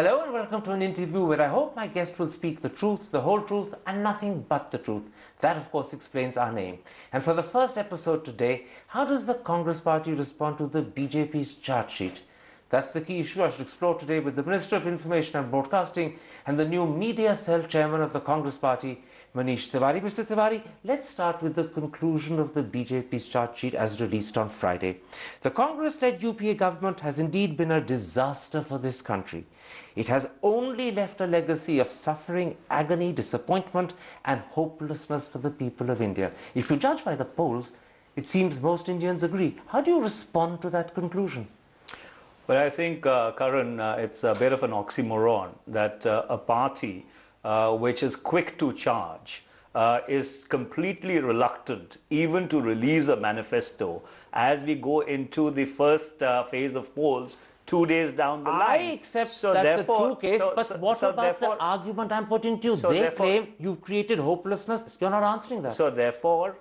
Hello and welcome to an interview where I hope my guest will speak the truth, the whole truth, and nothing but the truth. That, of course, explains our name. And for the first episode today, how does the Congress Party respond to the BJP's charge sheet? That's the key issue I should explore today with the Minister of Information and Broadcasting and the new Media Cell Chairman of the Congress Party, Manish Tewari. Mr. Tewari, let's start with the conclusion of the BJP's charge sheet as released on Friday. The Congress-led UPA government has indeed been a disaster for this country. It has only left a legacy of suffering, agony, disappointment and hopelessness for the people of India. If you judge by the polls, it seems most Indians agree. How do you respond to that conclusion? Well, I think, Karan, it's a bit of an oxymoron that a party which is quick to charge is completely reluctant even to release a manifesto as we go into the first phase of polls 2 days down the line. I accept that's a true case, but what about the argument I'm putting to you? They claim you've created hopelessness. You're not answering that. So therefore,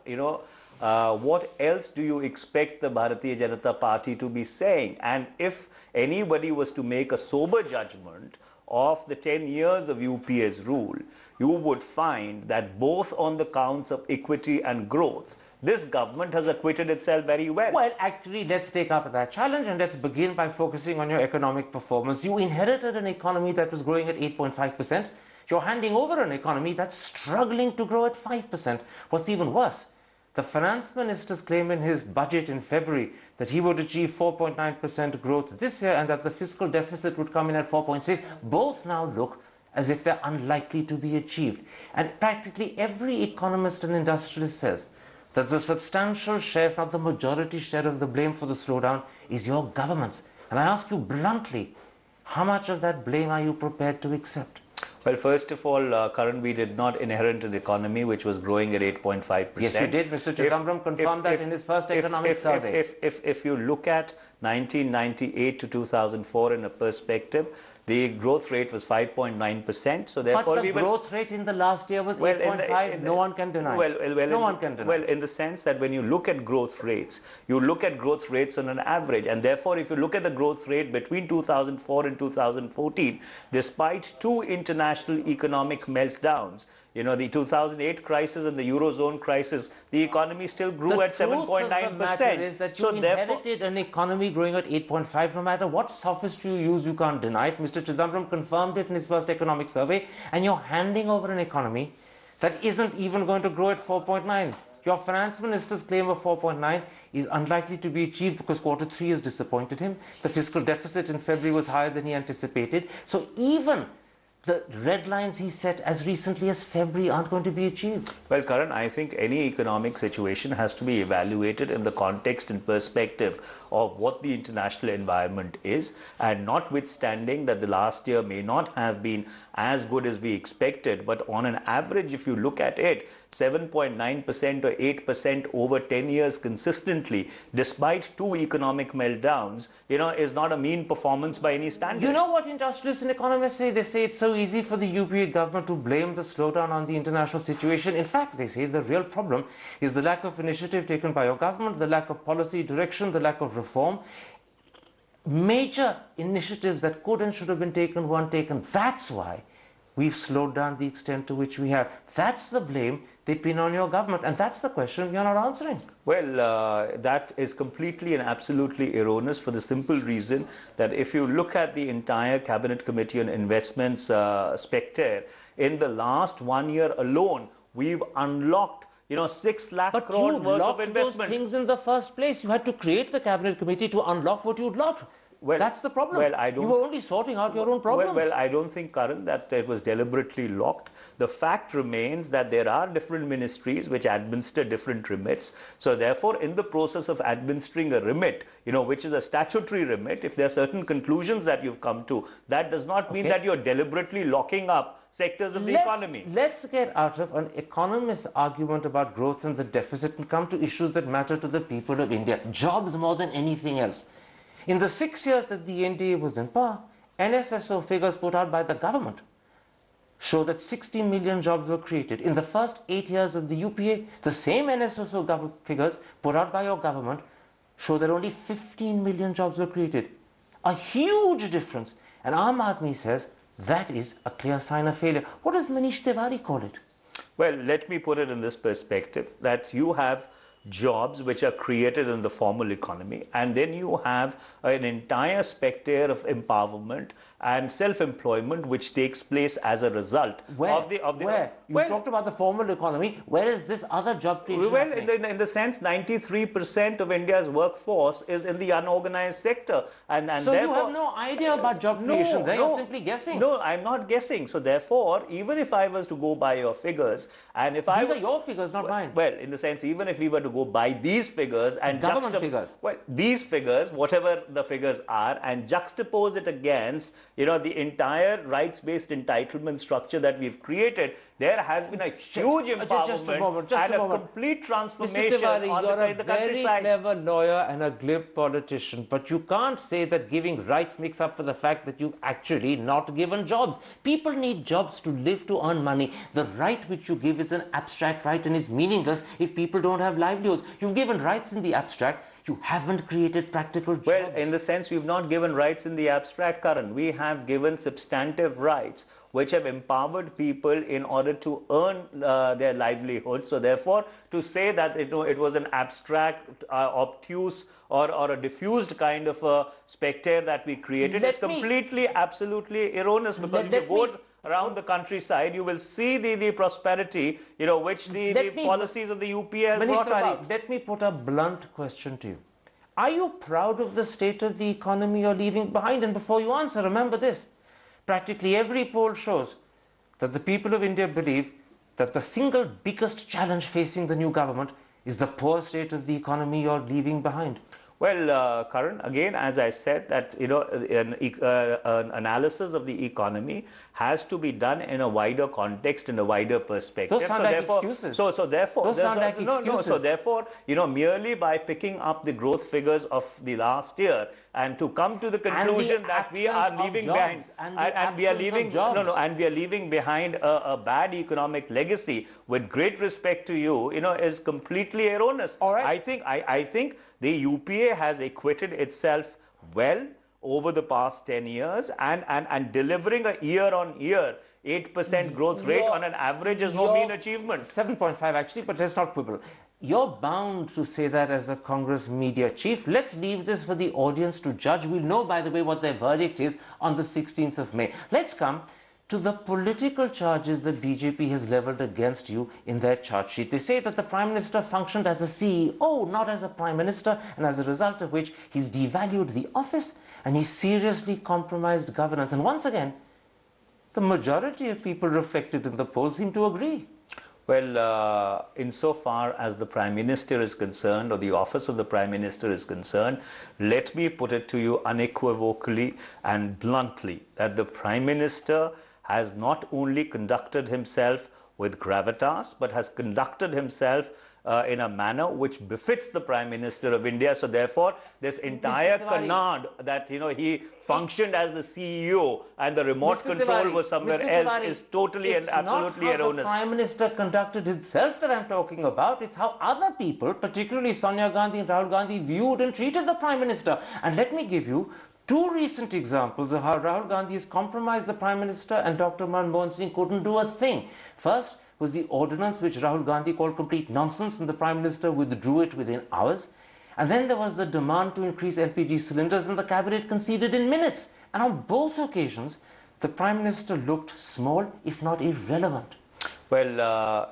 what else do you expect the Bharatiya Janata Party to be saying? And if anybody was to make a sober judgment of the 10 years of UPA's rule, you would find that both on the counts of equity and growth, this government has acquitted itself very well. Well, actually, let's take up that challenge and let's begin by focusing on your economic performance. You inherited an economy that was growing at 8.5%. You're handing over an economy that's struggling to grow at 5%. What's even worse, the finance minister's claim in his budget in February that he would achieve 4.9% growth this year and that the fiscal deficit would come in at 4.6, both now look as if they're unlikely to be achieved. And practically every economist and industrialist says that the substantial share, if not the majority share of the blame for the slowdown is your government's. And I ask you bluntly, how much of that blame are you prepared to accept? Well, first of all, Karan, we did not inherit an economy which was growing at 8.5%. Yes, you did. Mr. Chidambaram confirmed that in his first economic survey. If you look at 1998 to 2004 in a perspective, the growth rate was 5.9%. So therefore, but the growth rate in the last year was 8.5. No one can deny it. No one can deny it. Well, in the sense that when you look at growth rates, you look at growth rates on an average. And therefore, if you look at the growth rate between 2004 and 2014, despite two international economic meltdowns, the 2008 crisis and the Eurozone crisis, the economy still grew at 7.9%. The matter is that you inherited an economy growing at 8.5. No matter what sophistry you use, you can't deny it. Mr. Chidambaram confirmed it in his first economic survey, and you're handing over an economy that isn't even going to grow at 4.9. Your finance minister's claim of 4.9 is unlikely to be achieved because Q3 has disappointed him. The fiscal deficit in February was higher than he anticipated. So even the red lines he set as recently as February aren't going to be achieved. Well, Karan, I think any economic situation has to be evaluated in the context and perspective of what the international environment is, and notwithstanding that the last year may not have been as good as we expected, but on an average, if you look at it, 7.9% or 8% over 10 years consistently, despite two economic meltdowns, is not a mean performance by any standard. You know what industrialists and economists say? They say it's so easy for the UPA government to blame the slowdown on the international situation. In fact, they say the real problem is the lack of initiative taken by your government, the lack of policy direction, the lack of reform. Major initiatives that could and should have been taken weren't taken. That's why we've slowed down the extent to which we have. That's the blame they pin on your government, and that's the question you're not answering. Well, that is completely and absolutely erroneous for the simple reason that if you look at the entire Cabinet Committee on Investments spectre, in the last 1 year alone, we've unlocked 6 lakh crores worth of investment. But you locked those things in the first place. You had to create the Cabinet Committee to unlock what you'd locked. Well, that's the problem. Well, you were only sorting out your own problems. Well, I don't think, Karan, that it was deliberately locked. The fact remains that there are different ministries which administer different remits. So therefore, in the process of administering a remit, which is a statutory remit, if there are certain conclusions that you've come to, that does not mean that you're deliberately locking up sectors of the economy. Let's get out of an economist's argument about growth and the deficit and come to issues that matter to the people of India. Jobs more than anything else. In the 6 years that the NDA was in power, NSSO figures put out by the government show that 60 million jobs were created. In the first 8 years of the UPA, the same NSSO figures put out by your government show that only 15 million jobs were created. A huge difference. And Aam Aadmi says that is a clear sign of failure. What does Manish Tewari call it? Well, let me put it in this perspective that you have jobs which are created in the formal economy, and then you have an entire spectre of empowerment and self-employment which takes place as a result of the Where? You talked about the formal economy. Where is this other job creation well, happening? in the sense, 93% of India's workforce is in the unorganized sector, and So therefore you have no idea about job creation there. You're simply guessing. No, I'm not guessing. So therefore, even if I was to go by your figures, and if These are your figures, not mine. well, in the sense, even if we were to go by these figures and Government figures. well, these figures, whatever the figures are, and juxtapose it against, the entire rights-based entitlement structure that we've created, there has been a huge empowerment and a complete transformation on the countryside. You're a very clever lawyer and a glib politician, but you can't say that giving rights makes up for the fact that you've actually not given jobs. People need jobs to live, to earn money. The right which you give is an abstract right, and it's meaningless if people don't have livelihoods. You've given rights in the abstract. You haven't created practical jobs. Well, in the sense, we've not given rights in the abstract, Karan. We have given substantive rights which have empowered people in order to earn their livelihood. So therefore, to say that it was an abstract, obtuse, or a diffused kind of a spectre that we created is completely, absolutely erroneous, because if you go around the countryside, you will see the prosperity, which the policies of the UPA has brought about. Let me put a blunt question to you. Are you proud of the state of the economy you're leaving behind? And before you answer, remember this. Practically every poll shows that the people of India believe that the single biggest challenge facing the new government is the poor state of the economy you're leaving behind. Well, Karan, again, as I said, that an analysis of the economy has to be done in a wider context, in a wider perspective. Those sound like excuses. So therefore, those sound like excuses. So therefore, merely by picking up the growth figures of the last year and to come to the conclusion that we are leaving behind, and we are leaving behind a bad economic legacy, with great respect to you, is completely erroneous. All right. I think the UPA has acquitted itself well over the past 10 years, and delivering a year-on-year 8% growth rate on an average is no mean achievement. 7.5 actually, but let's not quibble. You're bound to say that as a Congress media chief. Let's leave this for the audience to judge. We'll know, by the way, what their verdict is on the 16th of May. Let's come to the political charges that BJP has leveled against you in their charge sheet. They say that the Prime Minister functioned as a CEO, not as a Prime Minister, and as a result of which he's devalued the office and he seriously compromised governance. And once again, the majority of people reflected in the poll seem to agree. Well, insofar as the Prime Minister is concerned, or the office of the Prime Minister is concerned, let me put it to you unequivocally and bluntly that the Prime Minister has not only conducted himself with gravitas, but has conducted himself in a manner which befits the Prime Minister of India. So therefore, this entire canard that he functioned as the CEO and the remote control was somewhere else is totally and absolutely erroneous. It's not how the Prime Minister conducted himself that I'm talking about. It's how other people, particularly Sonia Gandhi and Rahul Gandhi, viewed and treated the Prime Minister. And let me give you two recent examples of how Rahul Gandhi has compromised the Prime Minister and Dr. Manmohan Singh couldn't do a thing. First was the ordinance which Rahul Gandhi called complete nonsense, and the Prime Minister withdrew it within hours. And then there was the demand to increase LPG cylinders, and the cabinet conceded in minutes. And on both occasions, the Prime Minister looked small, if not irrelevant. Well,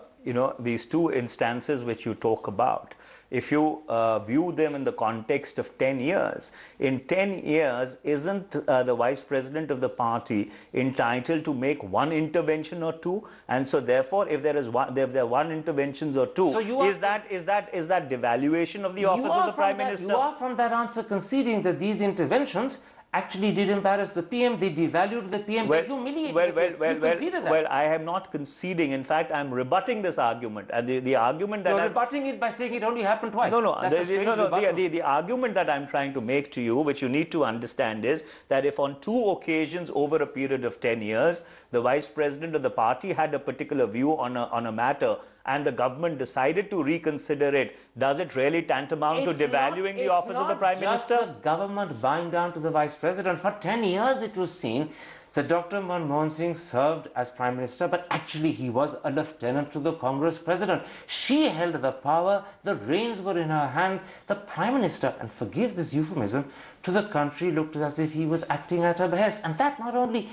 these two instances which you talk about, if you view them in the context of 10 years, in 10 years, isn't the Vice President of the party entitled to make one intervention or two? And so therefore, if there are one interventions or two, so is that devaluation of the office of the Prime Minister? You are from that answer conceding that these interventions actually did embarrass the PM. They devalued the PM. They humiliated the PM. Well, I am not conceding. In fact, I am rebutting this argument. And the argument that you're rebutting it by saying it only happened twice. The argument that I'm trying to make to you, which you need to understand, is that if on two occasions over a period of 10 years, the Vice President of the party had a particular view on a matter, and the government decided to reconsider it, does it really tantamount to devaluing the office of the Prime Minister? It's not just the government buying down to the Vice President. For 10 years it was seen that Dr. Manmohan Singh served as Prime Minister, but actually he was a lieutenant to the Congress President. She held the power, the reins were in her hand. The Prime Minister, and forgive this euphemism, to the country looked as if he was acting at her behest. And that not only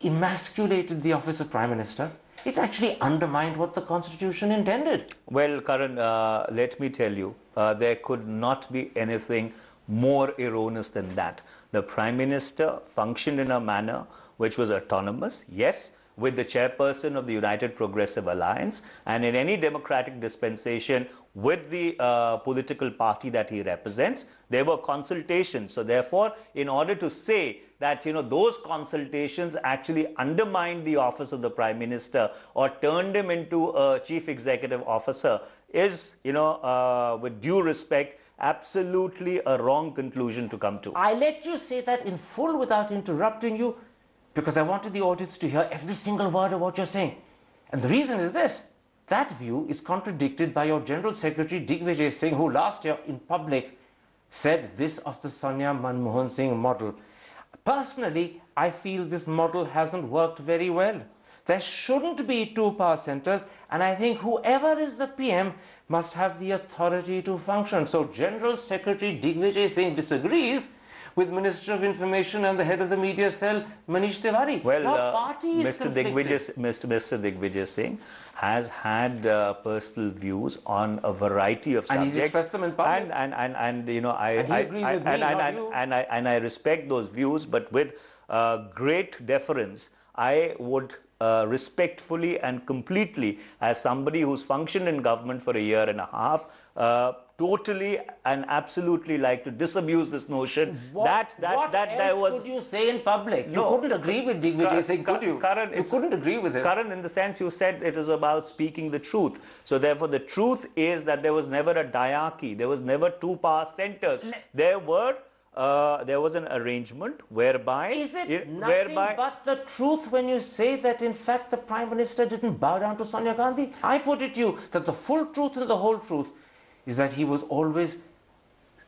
emasculated the office of Prime Minister, it's actually undermined what the Constitution intended. Well, Karan, let me tell you, there could not be anything more erroneous than that. The Prime Minister functioned in a manner which was autonomous, yes, with the chairperson of the United Progressive Alliance, and in any democratic dispensation with the political party that he represents, there were consultations. So therefore, in order to say that those consultations actually undermined the office of the Prime Minister or turned him into a chief executive officer is, with due respect, absolutely a wrong conclusion to come to. I let you say that in full without interrupting you, because I wanted the audience to hear every single word of what you're saying. And the reason is this: that view is contradicted by your General Secretary Digvijay Singh, who last year in public said this of the Sonia Manmohan Singh model. Personally, I feel this model hasn't worked very well. There shouldn't be two power centers, and I think whoever is the PM must have the authority to function. So General Secretary Digvijay Singh disagrees with Minister of Information and the head of the media cell, Manish Tewari. Well, Mr. Digvijay Singh has had personal views on a variety of subjects. And he's expressed them in public. And I respect those views, but with great deference, I would respectfully and completely, as somebody who's functioned in government for a year and a half, totally and absolutely like to disabuse this notion What else could you say in public? No, you couldn't agree with Digvijay Singh, could you? Karan, you couldn't agree with him. Karan, in the sense you said it is about speaking the truth. So therefore the truth is that there was never a diarchy. There was never two power centers. There was an arrangement whereby... Is it nothing but the truth when you say that in fact the Prime Minister didn't bow down to Sonia Gandhi? I put it to you that the full truth and the whole truth is that he was always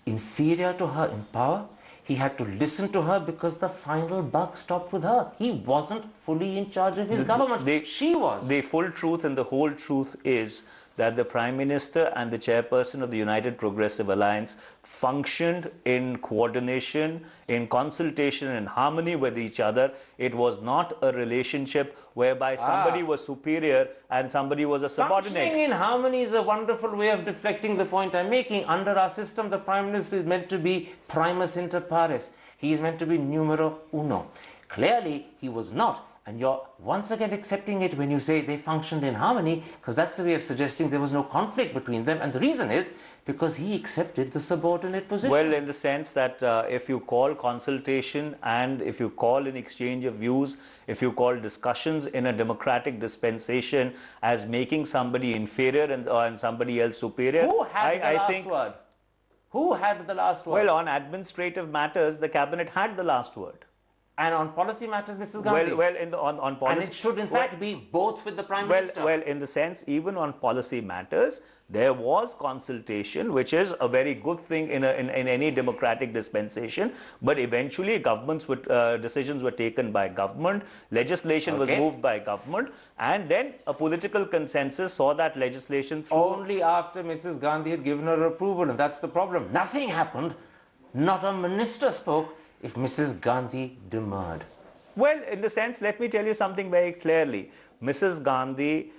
inferior to her in power. He had to listen to her because the final buck stopped with her. He wasn't fully in charge of his government. She was. The full truth and the whole truth is that the Prime Minister and the chairperson of the United Progressive Alliance functioned in coordination, in consultation, in harmony with each other. It was not a relationship whereby somebody was superior and somebody was a subordinate. Functioning in harmony is a wonderful way of deflecting the point I'm making. Under our system, the Prime Minister is meant to be primus inter pares. He is meant to be numero uno. Clearly, he was not. And you're once again accepting it when you say they functioned in harmony, because that's a way of suggesting there was no conflict between them. And the reason is because he accepted the subordinate position. Well, in the sense that if you call consultation and if you call an exchange of views, if you call discussions in a democratic dispensation as making somebody inferior and somebody else superior, who had the last word? Who had the last word? Well, on administrative matters, the cabinet had the last word. And on policy matters, Mrs. Gandhi? On policy... And it should in fact be both with the Prime Minister. Well, in the sense, even on policy matters, there was consultation, which is a very good thing in any democratic dispensation. But eventually, decisions were taken by government, legislation was moved by government, and then a political consensus saw that legislation through. Only after Mrs. Gandhi had given her approval, and that's the problem. Nothing happened. Not a minister spoke if Mrs. Gandhi demurred. Well, in the sense, let me tell you something very clearly. Mrs. Gandhi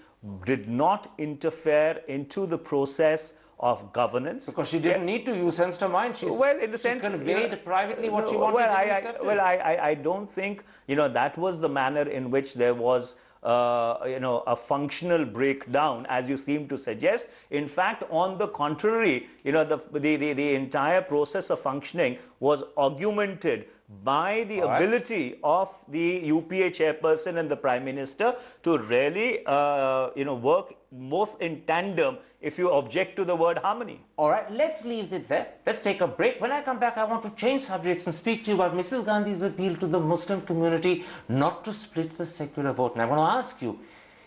did not interfere into the process of governance. Because she didn't need to. You sensed her mind. She conveyed privately what she wanted to be accepted. Well, I don't think, that was the manner in which there was a functional breakdown, as you seem to suggest. In fact, on the contrary, the entire process of functioning was augmented by the ability of the UPA chairperson and the Prime Minister to really, work both in tandem, if you object to the word harmony. All right, let's leave it there. Let's take a break. When I come back, I want to change subjects and speak to you about Mrs. Gandhi's appeal to the Muslim community not to split the secular vote. And I want to ask you,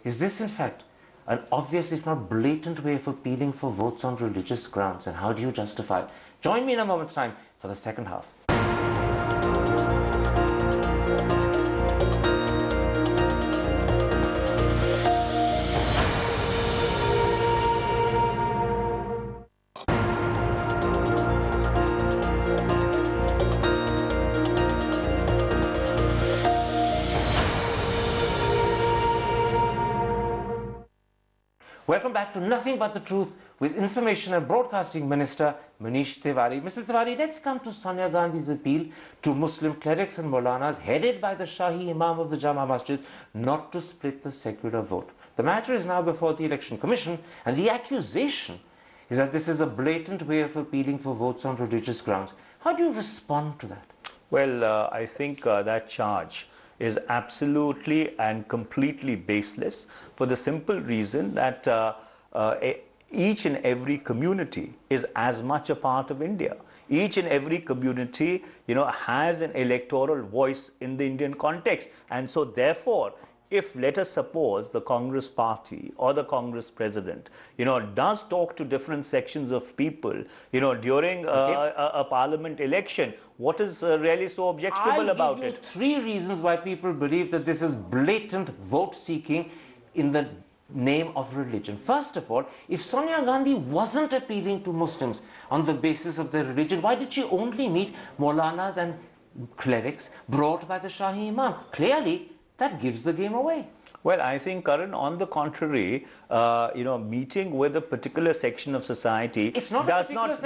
is this in fact an obvious, if not blatant, way of appealing for votes on religious grounds? And how do you justify it? Join me in a moment's time for the second half. Welcome back to Nothing But the Truth with Information and Broadcasting Minister Manish Tewari. Mr. Tewari, let's come to Sonia Gandhi's appeal to Muslim clerics and Maulanas headed by the Shahi Imam of the Jama Masjid not to split the secular vote. The matter is now before the Election Commission, and the accusation is that this is a blatant way of appealing for votes on religious grounds. How do you respond to that? Well, I think that charge is absolutely and completely baseless for the simple reason that each and every community is as much a part of India. Each and every community, has an electoral voice in the Indian context. And so therefore, if, let us suppose, the Congress party or the Congress president, does talk to different sections of people, during a parliament election, what is really so objectionable about it? I'll give you three reasons why people believe that this is blatant vote seeking in the name of religion. First of all, if Sonia Gandhi wasn't appealing to Muslims on the basis of their religion, why did she only meet Maulanas and clerics brought by the Shahi Imam? Clearly, that gives the game away. Well, I think, Karan, on the contrary, meeting with a particular section of society it's not does not it's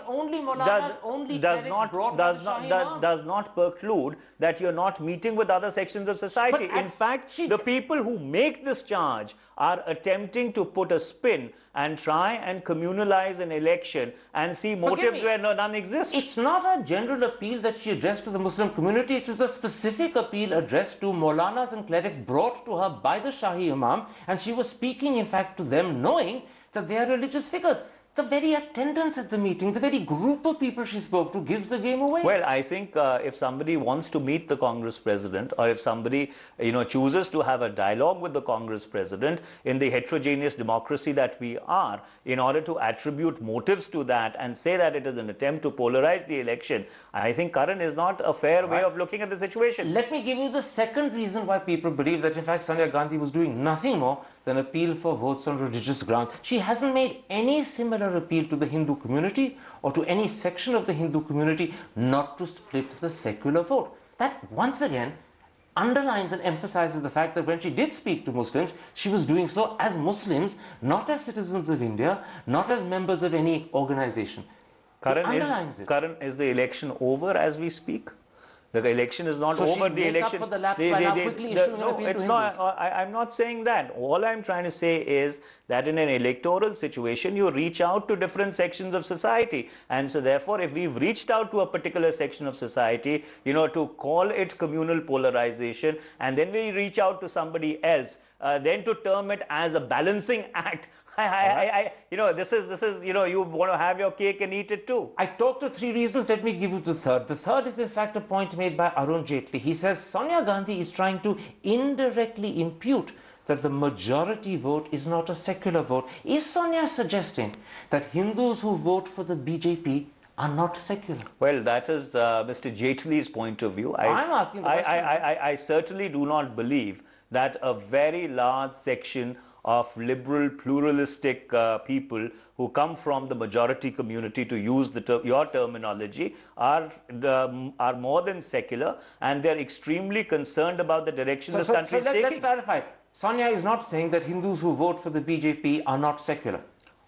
only Maulanas, only clerics brought by the Shahi Imam. Does not preclude that you're not meeting with other sections of society. In fact, the people who make this charge are attempting to put a spin and try and communalize an election and see motives where none exist. It's not a general appeal that she addressed to the Muslim community. It was a specific appeal addressed to Maulanas and clerics brought to her by the Shahi Imam, and she was speaking, in fact, to them knowing that they are religious figures. The very attendance at the meeting, the very group of people she spoke to gives the game away. Well, I think if somebody wants to meet the Congress president, or if somebody, chooses to have a dialogue with the Congress president in the heterogeneous democracy that we are, in order to attribute motives to that and say that it is an attempt to polarize the election, I think, Karan, is not a fair way of looking at the situation. Let me give you the second reason why people believe that, in fact, Sonia Gandhi was doing nothing more than appeal for votes on religious grounds. She hasn't made any similar appeal to the Hindu community or to any section of the Hindu community not to split the secular vote. That, once again, underlines and emphasizes the fact that when she did speak to Muslims, she was doing so as Muslims, not as citizens of India, not as members of any organization. Karan, is the election over as we speak? The election is not over. The election. Up for the lapse by now quickly issuing an appeal it's to not. Hindus. I'm not saying that. All I'm trying to say is that in an electoral situation, you reach out to different sections of society, and so therefore, if we've reached out to a particular section of society, to call it communal polarization, and then we reach out to somebody else, then to term it as a balancing act. This is, you want to have your cake and eat it too. I talked to three reasons. Let me give you the third. The third is, in fact, a point made by Arun Jaitley. He says Sonia Gandhi is trying to indirectly impute that the majority vote is not a secular vote. Is Sonia suggesting that Hindus who vote for the BJP are not secular? Well, that is Mr. Jaitley's point of view. I'm asking the question. I certainly do not believe that a very large section of liberal, pluralistic people who come from the majority community, to use your terminology, are more than secular, and they're extremely concerned about the direction this country is taking. Let's clarify. Sonia is not saying that Hindus who vote for the BJP are not secular.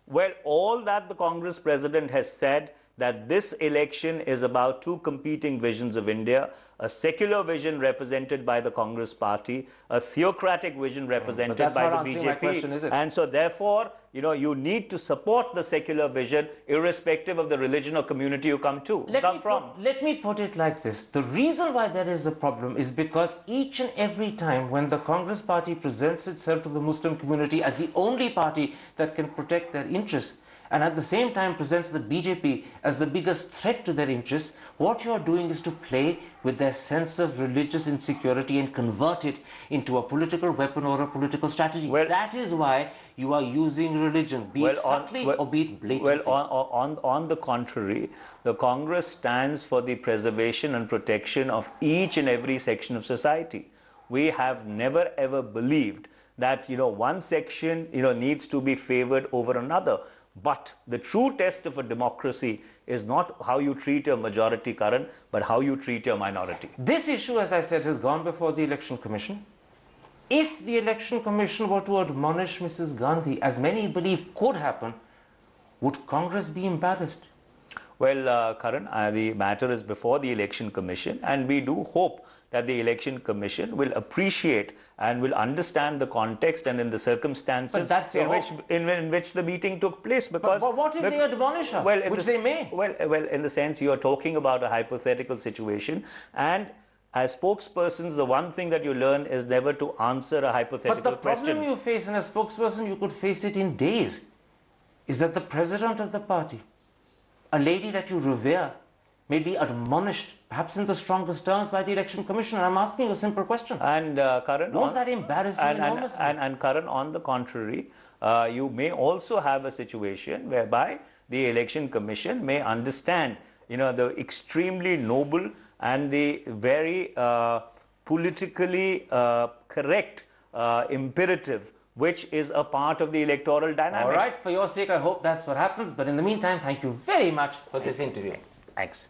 Well, all that the Congress president has said, that this election is about two competing visions of India, a secular vision represented by the Congress party, a theocratic vision represented by the BJP. My question, is it? And so therefore, you need to support the secular vision irrespective of the religion or community you come from. Let me put it like this. The reason why there is a problem is because each and every time when the Congress party presents itself to the Muslim community as the only party that can protect their interests, and at the same time presents the BJP as the biggest threat to their interests, what you are doing is to play with their sense of religious insecurity and convert it into a political weapon or a political strategy. Well, that is why you are using religion, be it subtly or be it blatantly. Well, on the contrary, the Congress stands for the preservation and protection of each and every section of society. We have never ever believed that one section needs to be favored over another. But the true test of a democracy is not how you treat your majority, but how you treat your minority. This issue, as I said, has gone before the Election Commission. If the Election Commission were to admonish Mrs. Gandhi, as many believe could happen, would Congress be embarrassed? Well, Karan, the matter is before the Election Commission, and we do hope that the Election Commission will appreciate and will understand the context and in the circumstances in which the meeting took place. Because but what if they admonish her, which they may? Well, in the sense you are talking about a hypothetical situation, and as spokespersons, the one thing that you learn is never to answer a hypothetical But the question. problem you face in a spokesperson, you could face it in days, is that the president of the party, a lady that you revere, may be admonished, perhaps in the strongest terms, by the Election Commission. And I'm asking a simple question. And Karan, won't that embarrass you enormously? And Karan, on the contrary, you may also have a situation whereby the Election Commission may understand, the extremely noble and the very politically correct imperative which is a part of the electoral dynamic. All right, for your sake, I hope that's what happens. But in the meantime, thank you very much for this interview. Thanks.